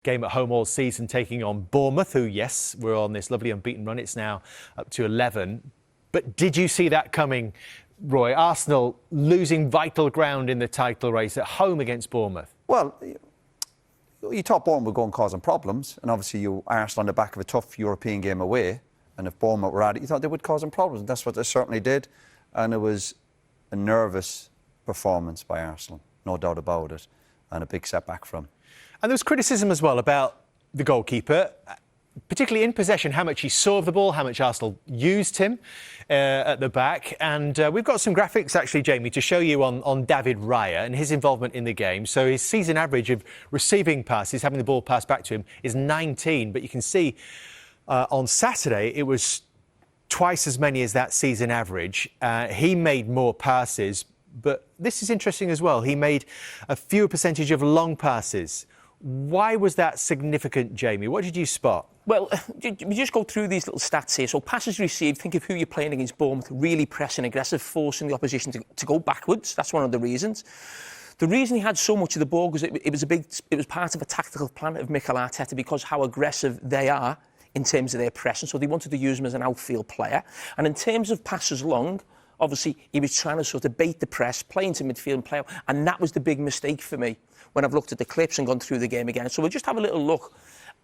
Game at home all season, taking on Bournemouth, who, yes, we're on this lovely unbeaten run. It's now up to 11. But did you see that coming, Roy? Arsenal losing vital ground in the title race at home against Bournemouth. Well, you thought Bournemouth would go and cause them problems, and obviously you Arsenal on the back of a tough European game away, and if Bournemouth were at it, you thought they would cause them problems, and that's what they certainly did. And it was a nervous performance by Arsenal, no doubt about it, and a big setback from. And there was criticism as well about the goalkeeper, particularly in possession, how much he saw of the ball, how much Arsenal used him at the back. And we've got some graphics, actually, Jamie, to show you on David Raya and his involvement in the game. So his season average of receiving passes, having the ball passed back to him, is 19. But you can see on Saturday it was twice as many as that season average. He made more passes, but this is interesting as well. He made a fewer percentage of long passes. Why was that significant, Jamie? What did you spot? Well, we just go through these little stats here. So passes received, think of who you're playing against Bournemouth, really pressing, aggressive, forcing the opposition to go backwards. That's one of the reasons. The reason he had so much of the ball was it was part of a tactical plan of Mikel Arteta because how aggressive they are in terms of their pressing. So they wanted to use him as an outfield player. And in terms of passes long, obviously, he was trying to sort of bait the press, play into midfield and play out. And that was the big mistake for me when I've looked at the clips and gone through the game again. So we'll just have a little look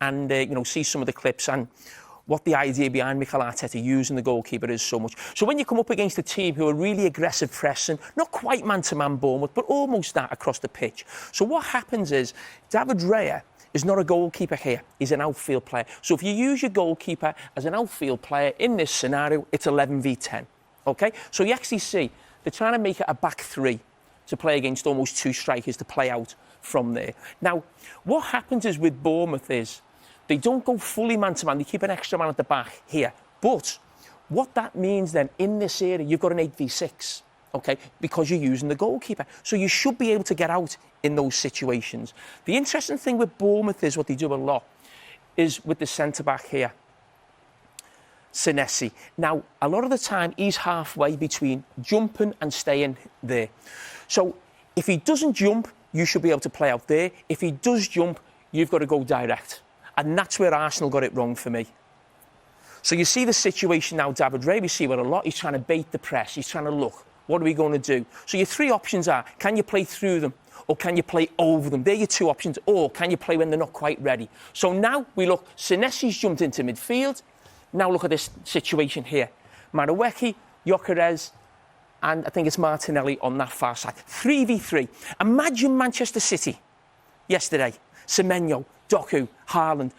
and, see some of the clips and what the idea behind Mikel Arteta using the goalkeeper is so much. So when you come up against a team who are really aggressive pressing, not quite man-to-man Bournemouth, but almost that across the pitch. So what happens is David Raya is not a goalkeeper here. He's an outfield player. So if you use your goalkeeper as an outfield player in this scenario, it's 11 v 10. OK? So you actually see they're trying to make it a back three to play against almost two strikers to play out from there. Now, what happens is with Bournemouth is they don't go fully man-to-man. They keep an extra man at the back here. But what that means then, in this area, you've got an 8 v 6, OK, because you're using the goalkeeper. So you should be able to get out in those situations. The interesting thing with Bournemouth is what they do a lot is with the centre-back here, Senesi. Now, a lot of the time, he's halfway between jumping and staying there. So if he doesn't jump, you should be able to play out there. If he does jump, you've got to go direct. And that's where Arsenal got it wrong for me. So you see the situation now, David Raya, we see it a lot. He's trying to bait the press. He's trying to look, what are we going to do? So your three options are, can you play through them? Or can you play over them? They're your two options. Or can you play when they're not quite ready? So now we look, Senesi's jumped into midfield. Now look at this situation here. Maraweki, Gyökeres, and I think it's Martinelli on that far side. 3 v 3. Imagine Manchester City yesterday. Semenyo, Doku, Haaland,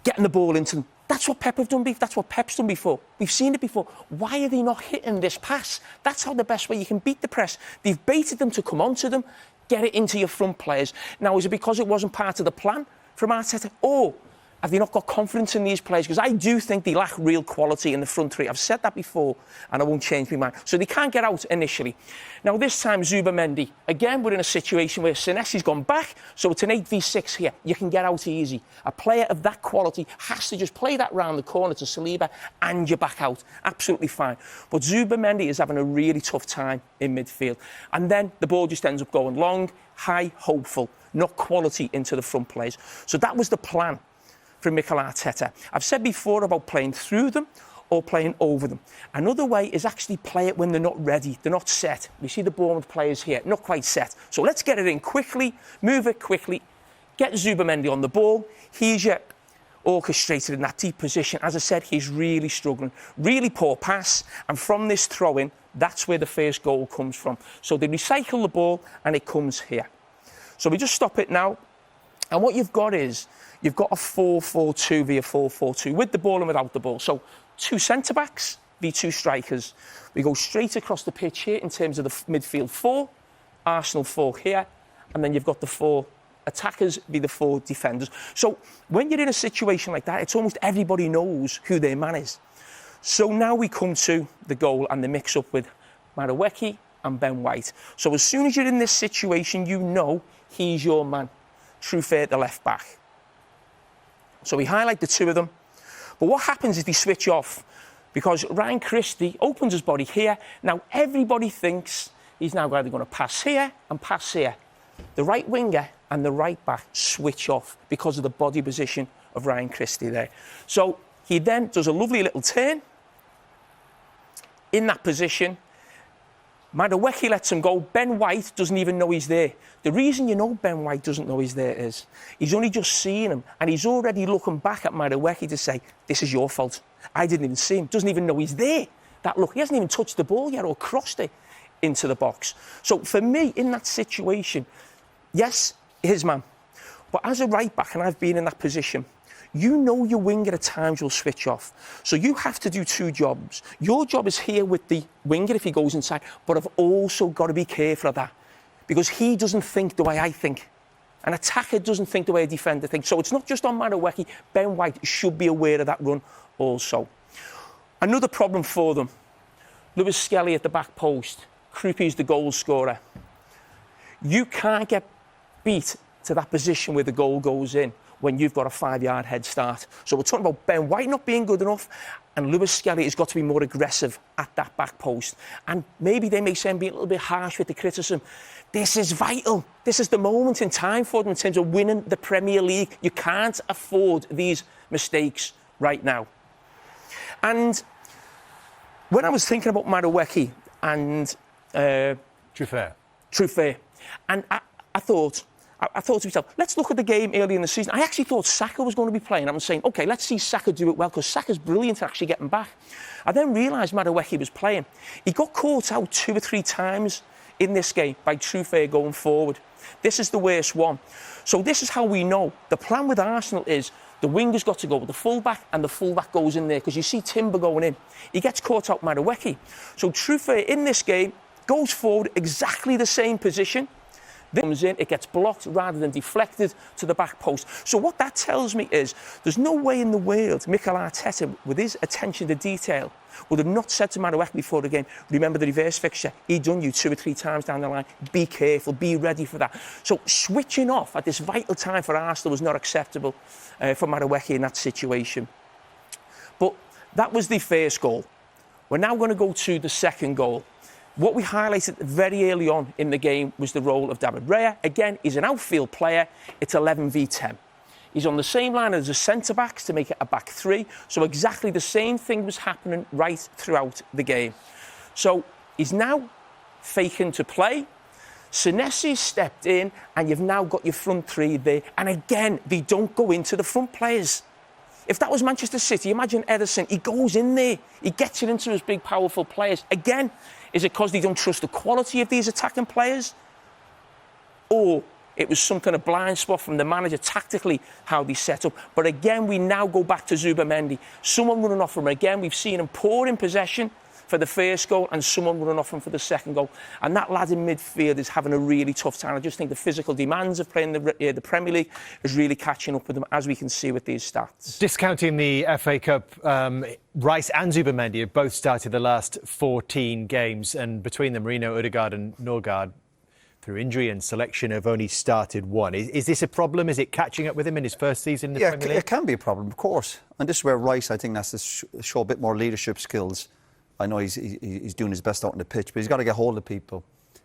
getting the ball into them. That's what Pep have done before. That's what Pep's done before. We've seen it before. Why are they not hitting this pass? That's how the best way you can beat the press. They've baited them to come onto them, get it into your front players. Now, is it because it wasn't part of the plan from Arteta? Or have they not got confidence in these players? Because I do think they lack real quality in the front three. I've said that before, and I won't change my mind. So they can't get out initially. Now, this time, Zubamendi. Again, we're in a situation where Senesi's gone back, so it's an 8 v 6 here. You can get out easy. A player of that quality has to just play that round the corner to Saliba, and you're back out. Absolutely fine. But Zubamendi is having a really tough time in midfield. And then the ball just ends up going long, high, hopeful, not quality into the front players. So that was the plan from Mikel Arteta. I've said before about playing through them or playing over them. Another way is actually play it when they're not ready, they're not set. We see the Bournemouth players here, not quite set. So let's get it in quickly, move it quickly, get Zubamendi on the ball. He's your orchestrated in that deep position. As I said, he's really struggling. Really poor pass, and from this throw-in, that's where the first goal comes from. So they recycle the ball, and it comes here. So we just stop it now, and what you've got is, you've got a 4-4-2 v 4-4-2 with the ball and without the ball. So 2 centre-backs v 2 strikers. We go straight across the pitch here in terms of the midfield 4, Arsenal 4 here, and then you've got the 4 attackers v the 4 defenders. So when you're in a situation like that, it's almost everybody knows who their man is. So now we come to the goal and the mix-up with Maraweki and Ben White. So as soon as you're in this situation, you know he's your man. Truffert, the left-back. So we highlight the two of them. But what happens is they switch off because Ryan Christie opens his body here. Now, everybody thinks he's now either going to pass here and pass here. The right winger and the right back switch off because of the body position of Ryan Christie there. So he then does a lovely little turn in that position. Madueke lets him go. Ben White doesn't even know he's there. The reason you know Ben White doesn't know he's there is he's only just seen him and he's already looking back at Madueke to say, this is your fault. I didn't even see him. Doesn't even know he's there. That look, he hasn't even touched the ball yet or crossed it into the box. So for me, in that situation, yes, his man. But as a right back, and I've been in that position, you know your winger at times will switch off. So you have to do two jobs. Your job is here with the winger if he goes inside, but I've also got to be careful of that because he doesn't think the way I think. An attacker doesn't think the way a defender thinks. So it's not just on Madueke. Ben White should be aware of that run also. Another problem for them, Lewis Skelly at the back post. Krupi's the goal scorer. You can't get beat to that position where the goal goes in when you've got a 5-yard head start. So we're talking about Ben White not being good enough, and Lewis Skelly has got to be more aggressive at that back post. And maybe they may say I'm being a little bit harsh with the criticism. This is vital. This is the moment in time for them in terms of winning the Premier League. You can't afford these mistakes right now. And when I was thinking about Madueke and Truffert, and I thought to myself, let's look at the game early in the season. I actually thought Saka was going to be playing. I was saying, OK, let's see Saka do it well, because Saka's brilliant at actually getting back. I then realised Madueke was playing. He got caught out 2 or 3 times in this game by Truffert going forward. This is the worst one. So this is how we know. The plan with Arsenal is the winger's got to go with the full-back, and the full-back goes in there, because you see Timber going in. He gets caught out Madueke. So Truffert in this game goes forward exactly the same position. Comes in, it gets blocked rather than deflected to the back post. So what that tells me is there's no way in the world Mikel Arteta, with his attention to detail, would have not said to Madueke before the game, remember the reverse fixture, he done you 2 or 3 times down the line, be careful, be ready for that. So switching off at this vital time for Arsenal was not acceptable for Madueke in that situation. But that was the first goal. We're now going to go to the second goal. What we highlighted very early on in the game was the role of David Raya. Again, he's an outfield player. It's 11 v 10. He's on the same line as the centre-backs to make it a back 3. So exactly the same thing was happening right throughout the game. So he's now faking to play. Senesi stepped in, and you've now got your front 3 there. And again, they don't go into the front players. If that was Manchester City, imagine Ederson. He goes in there. He gets it into his big, powerful players. Again, is it because they don't trust the quality of these attacking players? Or it was some kind of blind spot from the manager tactically, how they set up. But again, we now go back to Zubimendi. Someone running off from him. Again, we've seen him poor in possession for the first goal and someone running off him for the second goal. And that lad in midfield is having a really tough time. I just think the physical demands of playing the Premier League is really catching up with them, as we can see with these stats. Discounting the FA Cup, Rice and Zubimendi have both started the last 14 games, and between them, Marino, Ødegaard and Norgard, through injury and selection, have only started 1. Is this a problem? Is it catching up with him in his first season in the Premier League? Yeah, it can be a problem, of course. And this is where Rice, I think, has to show a bit more leadership skills. I know he's doing his best out on the pitch, but he's got to get hold of people.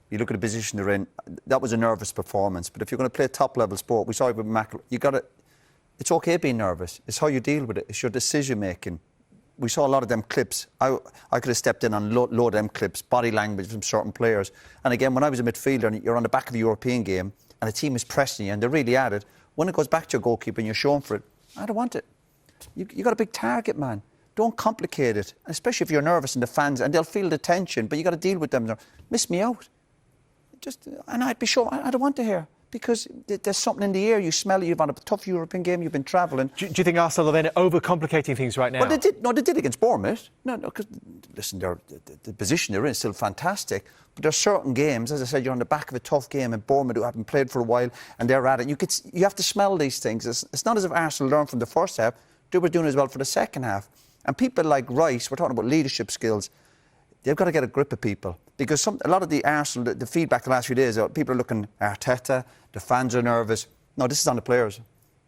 You look at the position they're in, that was a nervous performance. But if you're going to play top-level sport, we saw it with Mac, it's OK being nervous. It's how you deal with it. It's your decision-making. We saw a lot of them clips. I could have stepped in on load of them clips, body language from certain players. And again, when I was a midfielder and you're on the back of a European game and a team is pressing you and they're really at it, when it goes back to your goalkeeper and you're shown for it, I don't want it. You got a big target, man. Don't complicate it, especially if you're nervous and the fans, and they'll feel the tension, but you got to deal with them. Miss me out. And I'd be sure, I don't want to hear, because there's something in the air. You smell it, you've had a tough European game, you've been travelling. Do you think Arsenal are then overcomplicating things right now? Well, they did against Bournemouth. No, because, listen, the position they're in is still fantastic, but there's certain games, as I said, you're on the back of a tough game, and Bournemouth, who haven't played for a while, and they're at it. You have to smell these things. It's not as if Arsenal learned from the first half. They were doing as well for the second half. And people like Rice, we're talking about leadership skills, they've got to get a grip of people. Because a lot of the Arsenal, the feedback the last few days, people are looking at Arteta, the fans are nervous. No, this is on the players.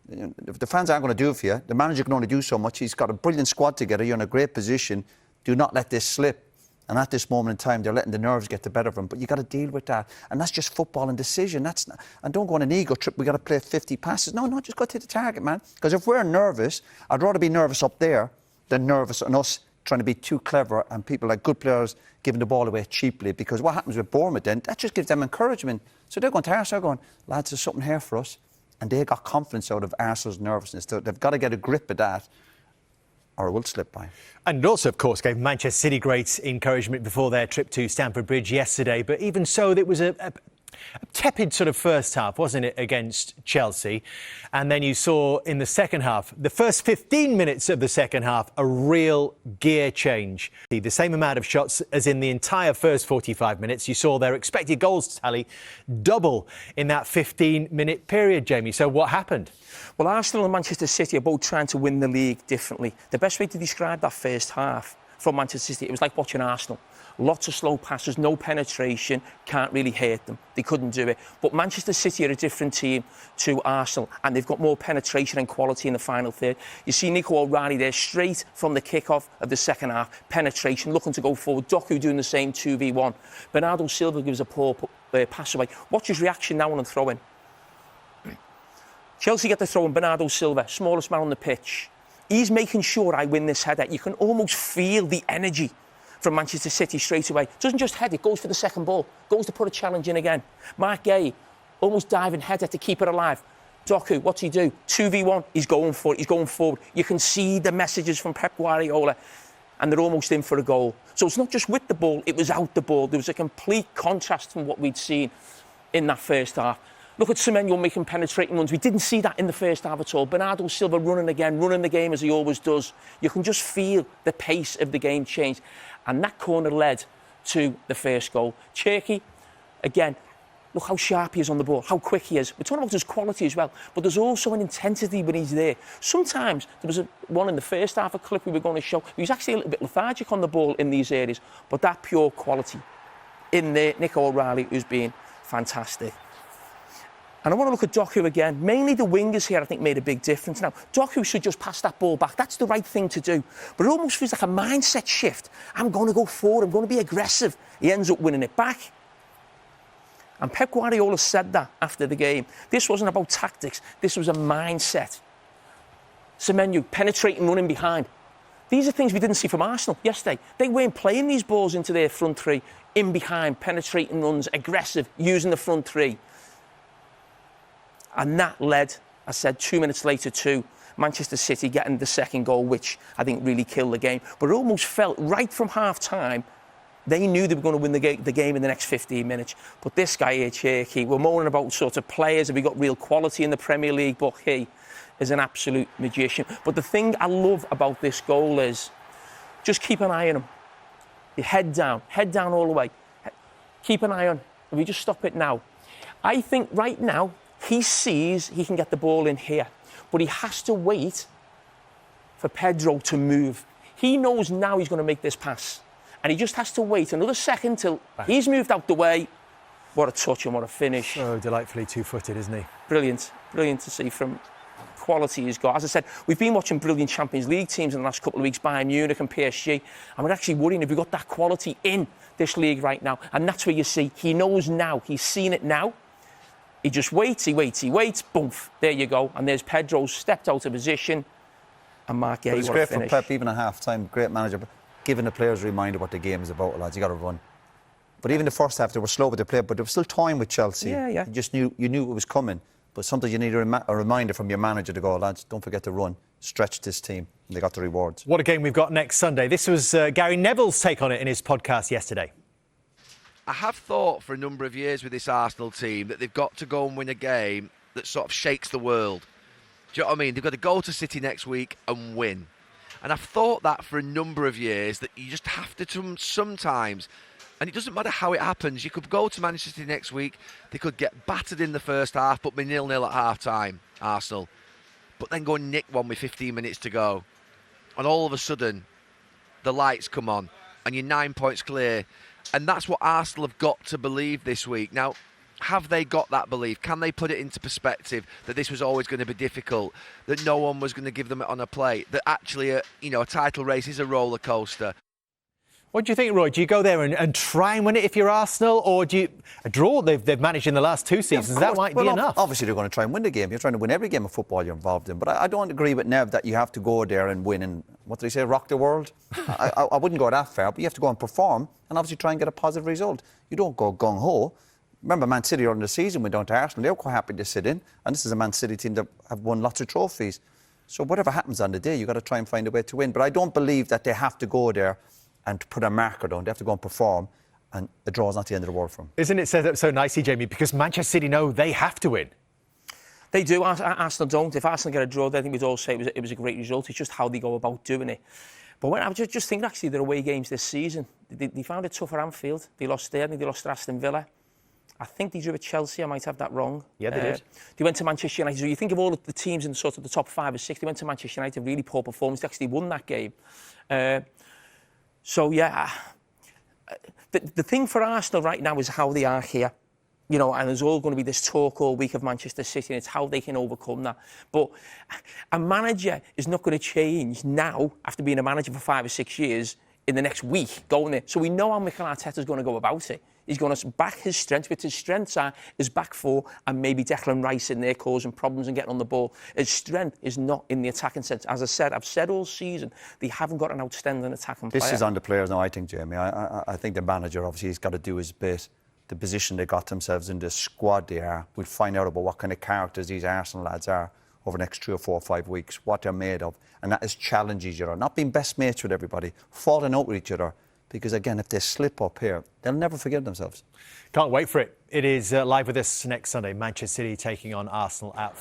If the fans aren't going to do it for you, the manager can only do so much. He's got a brilliant squad together, you're in a great position. Do not let this slip. And at this moment in time, they're letting the nerves get the better of them. But you got to deal with that. And that's just football and decision. And don't go on an ego trip. We got to play 50 passes. No, just go to the target, man. Because if we're nervous, I'd rather be nervous up there than nervous on us trying to be too clever and people like good players giving the ball away cheaply. Because what happens with Bournemouth then, that just gives them encouragement. So they're going to Arsenal going, lads, there's something here for us. And they got confidence out of Arsenal's nervousness. They've got to get a grip of that, or it will slip by. And it also, of course, gave Manchester City great encouragement before their trip to Stamford Bridge yesterday. But even so, it was a tepid sort of first half, wasn't it, against Chelsea? And then you saw in the second half, the first 15 minutes of the second half, a real gear change. The same amount of shots as in the entire first 45 minutes. You saw their expected goals tally double in that 15-minute period, Jamie. So what happened? Well, Arsenal and Manchester City are both trying to win the league differently. The best way to describe that first half from Manchester City, it was like watching Arsenal. Lots of slow passes, no penetration, can't really hurt them. They couldn't do it. But Manchester City are a different team to Arsenal, and they've got more penetration and quality in the final third. You see Nico O'Reilly there, straight from the kick-off of the second half, penetration, looking to go forward. Doku doing the same 2v1. Bernardo Silva gives a poor pass away. Watch his reaction now on a throw-in. Chelsea get the throw-in, Bernardo Silva, smallest man on the pitch. He's making sure I win this header. You can almost feel the energy from Manchester City straight away. Doesn't just head it, goes for the second ball, goes to put a challenge in again. Mark Gay, almost diving header to keep it alive. Doku, what's he do? 2v1, he's going for it, he's going forward. You can see the messages from Pep Guardiola, and they're almost in for a goal. So it's not just with the ball, it was out the ball. There was a complete contrast from what we'd seen in that first half. Look at Semenyo making penetrating runs. We didn't see that in the first half at all. Bernardo Silva running again, running the game as he always does. You can just feel the pace of the game change. And that corner led to the first goal. Cherky, again, look how sharp he is on the ball, how quick he is. We're talking about his quality as well, but there's also an intensity when he's there. Sometimes, there was one in the first half, a clip we were going to show, he was actually a little bit lethargic on the ball in these areas, but that pure quality in there, Nico O'Reilly, who's been fantastic. And I want to look at Doku again. Mainly the wingers here, I think, made a big difference. Now, Doku should just pass that ball back. That's the right thing to do. But it almost feels like a mindset shift. I'm going to go forward. I'm going to be aggressive. He ends up winning it back. And Pep Guardiola said that after the game. This wasn't about tactics. This was a mindset. Semenyo penetrating, running behind. These are things we didn't see from Arsenal yesterday. They weren't playing these balls into their front three, in behind, penetrating runs, aggressive, using the front three. And that led, I said, 2 minutes later to Manchester City getting the second goal, which I think really killed the game. But it almost felt right from half-time, they knew they were going to win the game in the next 15 minutes. But this guy here, Cherky, we're moaning about sort of players, have we got real quality in the Premier League? But he is an absolute magician. But the thing I love about this goal is just keep an eye on him. Your head down all the way. Keep an eye on. If we just stop it now. I think right now, he sees he can get the ball in here, but he has to wait for Pedro to move. He knows now he's going to make this pass, and he just has to wait another second till he's moved out the way. What a touch and what a finish. Oh, delightfully two-footed, isn't he? Brilliant. Brilliant to see from quality he's got. As I said, we've been watching brilliant Champions League teams in the last couple of weeks, Bayern Munich and PSG, and we're actually worrying if we've got that quality in this league right now. And that's where you see, he knows now, he's seen it now. He just waits, boom, there you go. And there's Pedro stepped out of position. And Mark Gay, it's great for Pep, even at half-time, great manager, giving the players a reminder what the game is about, lads. You got to run. But even the first half, they were slow with the play, but they were still toying with Chelsea. Yeah. You just knew it was coming. But sometimes you need a reminder from your manager to go, lads, don't forget to run. Stretch this team. And they got the rewards. What a game we've got next Sunday. This was Gary Neville's take on it in his podcast yesterday. I have thought for a number of years with this Arsenal team that they've got to go and win a game that sort of shakes the world. Do you know what I mean? They've got to go to City next week and win. And I've thought that for a number of years, that you just have to sometimes. And it doesn't matter how it happens. You could go to Manchester City next week. They could get battered in the first half, but be 0-0 at half-time, Arsenal. But then go and nick one with 15 minutes to go. And all of a sudden, the lights come on and you're 9 points clear. And that's what Arsenal have got to believe this week. Now, have they got that belief? Can they put it into perspective that this was always going to be difficult, that no one was going to give them it on a plate, that actually, a title race is a roller coaster? What do you think, Roy? Do you go there and try and win it if you're Arsenal, or do you a draw they've managed in the last 2 seasons? That might be enough. Obviously, they're going to try and win the game. You're trying to win every game of football you're involved in. But I don't agree with Nev that you have to go there and win and, what did he say, rock the world? I wouldn't go that far, but you have to go and perform and obviously try and get a positive result. You don't go gung-ho. Remember, Man City earlier in the season went down to Arsenal. They were quite happy to sit in. And this is a Man City team that have won lots of trophies. So whatever happens on the day, you've got to try and find a way to win. But I don't believe that they have to go there and put a marker down. They have to go and perform, and the draw is not the end of the world for them. Isn't it set up so nicely, Jamie? Because Manchester City know they have to win. They do. Arsenal don't. If Arsenal get a draw, I think we'd all say it was a great result. It's just how they go about doing it. But when I was just thinking, actually, their away games this season, they found it tough at Anfield. They lost there, they lost to Aston Villa. I think they drew at Chelsea. I might have that wrong. Yeah, they did. They went to Manchester United. So you think of all of the teams in sort of the top 5 or 6, they went to Manchester United, really poor performance. They actually won that game. So, yeah, the thing for Arsenal right now is how they are here. You know, and there's all going to be this talk all week of Manchester City, and it's how they can overcome that. But a manager is not going to change now, after being a manager for 5 or 6 years, in the next week, going there. So we know how Mikel Arteta's going to go about it. He's going to back his strengths, which his strengths are his back four and maybe Declan Rice in there causing problems and getting on the ball. His strength is not in the attacking sense. As I said, I've said all season, they haven't got an outstanding attacking player. This is on the players now, I think, Jamie. I think the manager, obviously, he's got to do his bit. The position they got themselves in, the squad they are. We'll find out about what kind of characters these Arsenal lads are over the next 3 or 4 or 5 weeks, what they're made of. And that is challenge each other, not being best mates with everybody, falling out with each other. Because, again, if they slip up here, they'll never forgive themselves. Can't wait for it. It is live with us next Sunday. Manchester City taking on Arsenal at